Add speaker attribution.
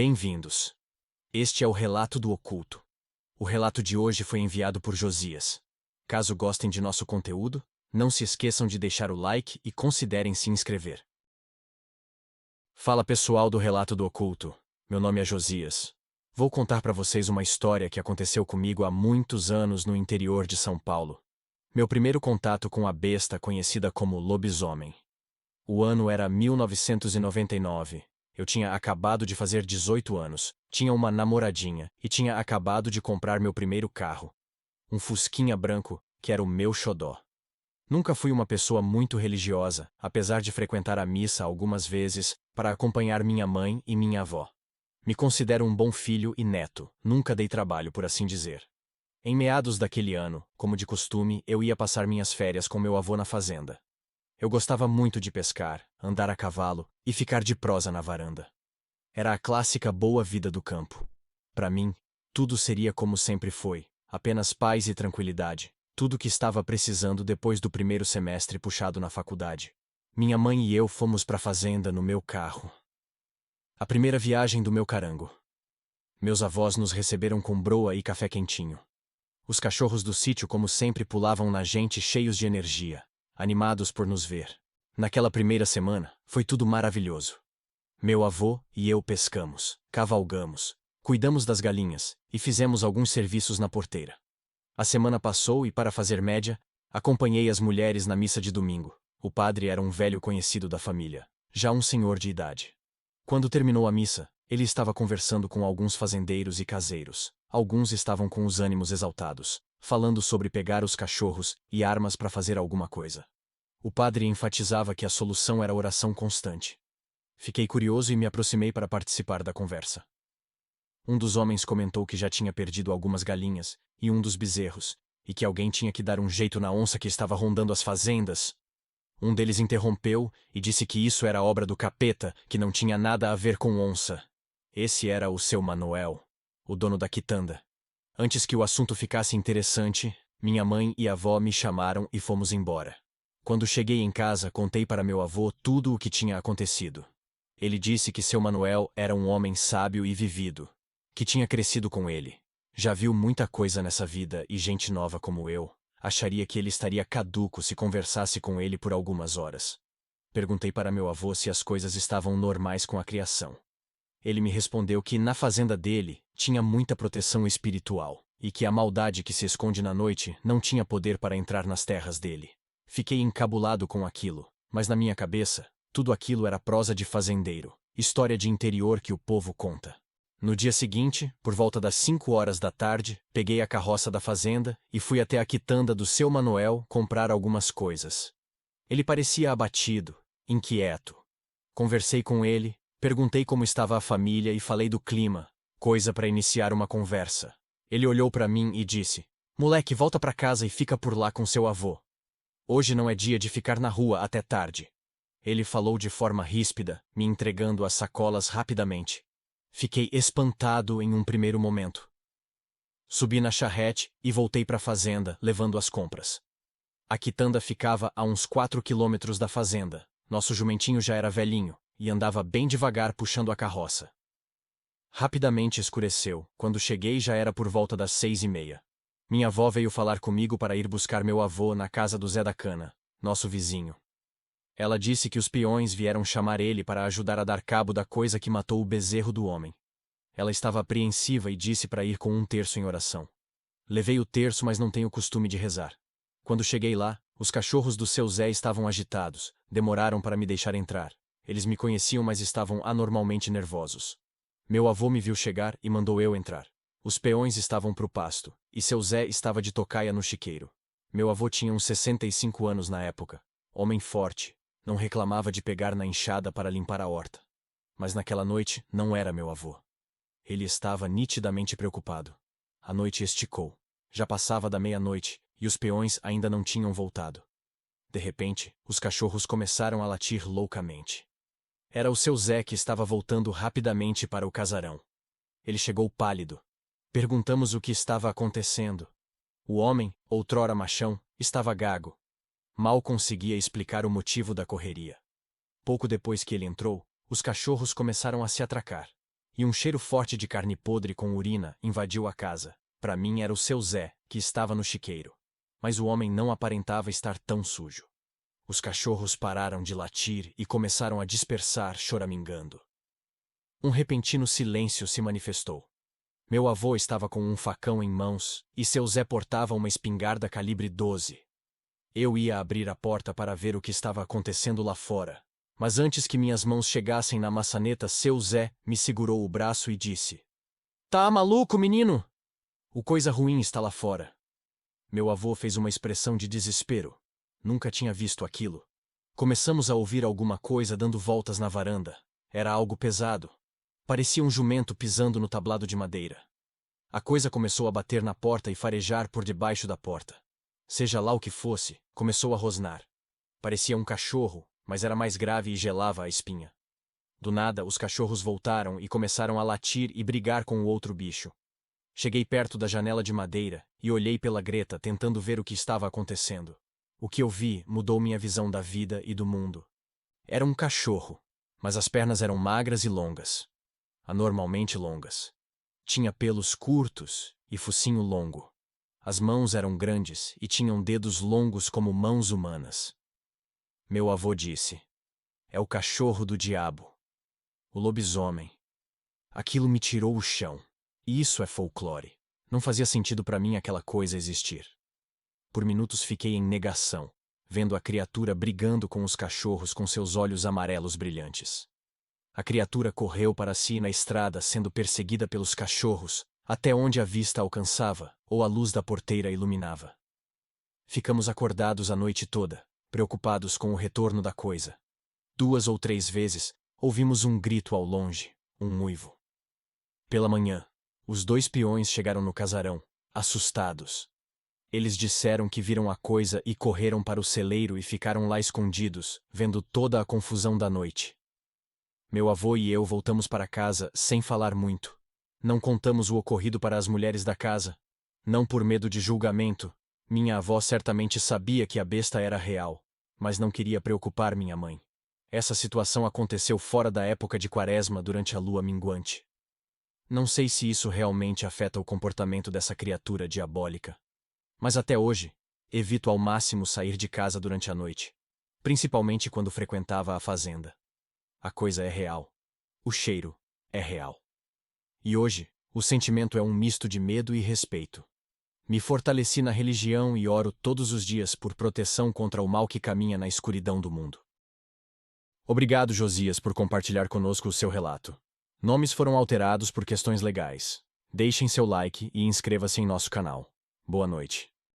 Speaker 1: Bem-vindos. Este é o Relato do Oculto. O relato de hoje foi enviado por Josias. Caso gostem de nosso conteúdo, não se esqueçam de deixar o like e considerem se inscrever. Fala pessoal do Relato do Oculto, meu nome é Josias. Vou contar para vocês uma história que aconteceu comigo há muitos anos no interior de São Paulo. Meu primeiro contato com a besta conhecida como lobisomem. O ano era 1999. Eu tinha acabado de fazer 18 anos, tinha uma namoradinha e tinha acabado de comprar meu primeiro carro. Um Fusquinha branco, que era o meu xodó. Nunca fui uma pessoa muito religiosa, apesar de frequentar a missa algumas vezes para acompanhar minha mãe e minha avó. Me considero um bom filho e neto, nunca dei trabalho, por assim dizer. Em meados daquele ano, como de costume, eu ia passar minhas férias com meu avô na fazenda. Eu gostava muito de pescar, andar a cavalo e ficar de prosa na varanda. Era a clássica boa vida do campo. Para mim, tudo seria como sempre foi, apenas paz e tranquilidade, tudo o que estava precisando depois do primeiro semestre puxado na faculdade. Minha mãe e eu fomos para a fazenda no meu carro. A primeira viagem do meu carango. Meus avós nos receberam com broa e café quentinho. Os cachorros do sítio, como sempre, pulavam na gente cheios de energia, animados por nos ver. Naquela primeira semana, foi tudo maravilhoso. Meu avô e eu pescamos, cavalgamos, cuidamos das galinhas e fizemos alguns serviços na porteira. A semana passou e, para fazer média, acompanhei as mulheres na missa de domingo. O padre era um velho conhecido da família, já um senhor de idade. Quando terminou a missa, ele estava conversando com alguns fazendeiros e caseiros. Alguns estavam com os ânimos exaltados, falando sobre pegar os cachorros e armas para fazer alguma coisa. O padre enfatizava que a solução era oração constante. Fiquei curioso e me aproximei para participar da conversa. Um dos homens comentou que já tinha perdido algumas galinhas e um dos bezerros, e que alguém tinha que dar um jeito na onça que estava rondando as fazendas. Um deles interrompeu e disse que isso era obra do capeta, que não tinha nada a ver com onça. Esse era o seu Manuel, o dono da quitanda. Antes que o assunto ficasse interessante, minha mãe e avó me chamaram e fomos embora. Quando cheguei em casa, contei para meu avô tudo o que tinha acontecido. Ele disse que seu Manuel era um homem sábio e vivido, que tinha crescido com ele. Já viu muita coisa nessa vida e gente nova como eu acharia que ele estaria caduco se conversasse com ele por algumas horas. Perguntei para meu avô se as coisas estavam normais com a criação. Ele me respondeu que na fazenda dele tinha muita proteção espiritual e que a maldade que se esconde na noite não tinha poder para entrar nas terras dele. Fiquei encabulado com aquilo, mas na minha cabeça, tudo aquilo era prosa de fazendeiro, história de interior que o povo conta. No dia seguinte, por volta das 5 horas da tarde, peguei a carroça da fazenda e fui até a quitanda do seu Manuel comprar algumas coisas. Ele parecia abatido, inquieto. Conversei com ele, perguntei como estava a família e falei do clima, coisa para iniciar uma conversa. Ele olhou para mim e disse: "Moleque, volta para casa e fica por lá com seu avô. Hoje não é dia de ficar na rua até tarde." Ele falou de forma ríspida, me entregando as sacolas rapidamente. Fiquei espantado em um primeiro momento. Subi na charrete e voltei para a fazenda, levando as compras. A quitanda ficava a uns 4 quilômetros da fazenda. Nosso jumentinho já era velhinho e andava bem devagar puxando a carroça. Rapidamente escureceu. Quando cheguei já era por volta das 6h30. Minha avó veio falar comigo para ir buscar meu avô na casa do Zé da Cana, nosso vizinho. Ela disse que os peões vieram chamar ele para ajudar a dar cabo da coisa que matou o bezerro do homem. Ela estava apreensiva e disse para ir com um terço em oração. Levei o terço, mas não tenho costume de rezar. Quando cheguei lá, os cachorros do seu Zé estavam agitados, demoraram para me deixar entrar. Eles me conheciam, mas estavam anormalmente nervosos. Meu avô me viu chegar e mandou eu entrar. Os peões estavam pro pasto, e seu Zé estava de tocaia no chiqueiro. Meu avô tinha uns 65 anos na época. Homem forte, não reclamava de pegar na enxada para limpar a horta. Mas naquela noite não era meu avô. Ele estava nitidamente preocupado. A noite esticou. Já passava da meia-noite, e os peões ainda não tinham voltado. De repente, os cachorros começaram a latir loucamente. Era o seu Zé que estava voltando rapidamente para o casarão. Ele chegou pálido. Perguntamos o que estava acontecendo. O homem, outrora machão, estava gago. Mal conseguia explicar o motivo da correria. Pouco depois que ele entrou, os cachorros começaram a se atracar. e um cheiro forte de carne podre com urina invadiu a casa. Para mim era o seu Zé, que estava no chiqueiro. Mas o homem não aparentava estar tão sujo. Os cachorros pararam de latir e começaram a dispersar, choramingando. Um repentino silêncio se manifestou. Meu avô estava com um facão em mãos e seu Zé portava uma espingarda calibre 12. Eu ia abrir a porta para ver o que estava acontecendo lá fora, mas antes que minhas mãos chegassem na maçaneta, seu Zé me segurou o braço e disse: "Tá maluco, menino? O coisa ruim está lá fora." Meu avô fez uma expressão de desespero. Nunca tinha visto aquilo. Começamos a ouvir alguma coisa dando voltas na varanda. Era algo pesado. Parecia um jumento pisando no tablado de madeira. A coisa começou a bater na porta e farejar por debaixo da porta. Seja lá o que fosse, começou a rosnar. Parecia um cachorro, mas era mais grave e gelava a espinha. Do nada, os cachorros voltaram e começaram a latir e brigar com o outro bicho. Cheguei perto da janela de madeira e olhei pela greta tentando ver o que estava acontecendo. O que eu vi mudou minha visão da vida e do mundo. Era um cachorro, mas as pernas eram magras e longas. Anormalmente longas. Tinha pelos curtos e focinho longo. As mãos eram grandes e tinham dedos longos como mãos humanas. Meu avô disse: "É o cachorro do diabo. O lobisomem." Aquilo me tirou o chão. E isso é folclore. Não fazia sentido para mim aquela coisa existir. Por minutos fiquei em negação, vendo a criatura brigando com os cachorros com seus olhos amarelos brilhantes. A criatura correu para si na estrada, sendo perseguida pelos cachorros, até onde a vista alcançava, ou a luz da porteira iluminava. Ficamos acordados a noite toda, preocupados com o retorno da coisa. 2 ou 3 vezes, ouvimos um grito ao longe, um uivo. Pela manhã, os 2 peões chegaram no casarão, assustados. Eles disseram que viram a coisa e correram para o celeiro e ficaram lá escondidos, vendo toda a confusão da noite. Meu avô e eu voltamos para casa sem falar muito. Não contamos o ocorrido para as mulheres da casa. Não por medo de julgamento. Minha avó certamente sabia que a besta era real, mas não queria preocupar minha mãe. Essa situação aconteceu fora da época de quaresma durante a lua minguante. Não sei se isso realmente afeta o comportamento dessa criatura diabólica. Mas até hoje, evito ao máximo sair de casa durante a noite, principalmente quando frequentava a fazenda. A coisa é real. O cheiro é real. E hoje, o sentimento é um misto de medo e respeito. Me fortaleci na religião e oro todos os dias por proteção contra o mal que caminha na escuridão do mundo. Obrigado, Josias, por compartilhar conosco o seu relato. Nomes foram alterados por questões legais. Deixem seu like e inscreva-se em nosso canal. Boa noite.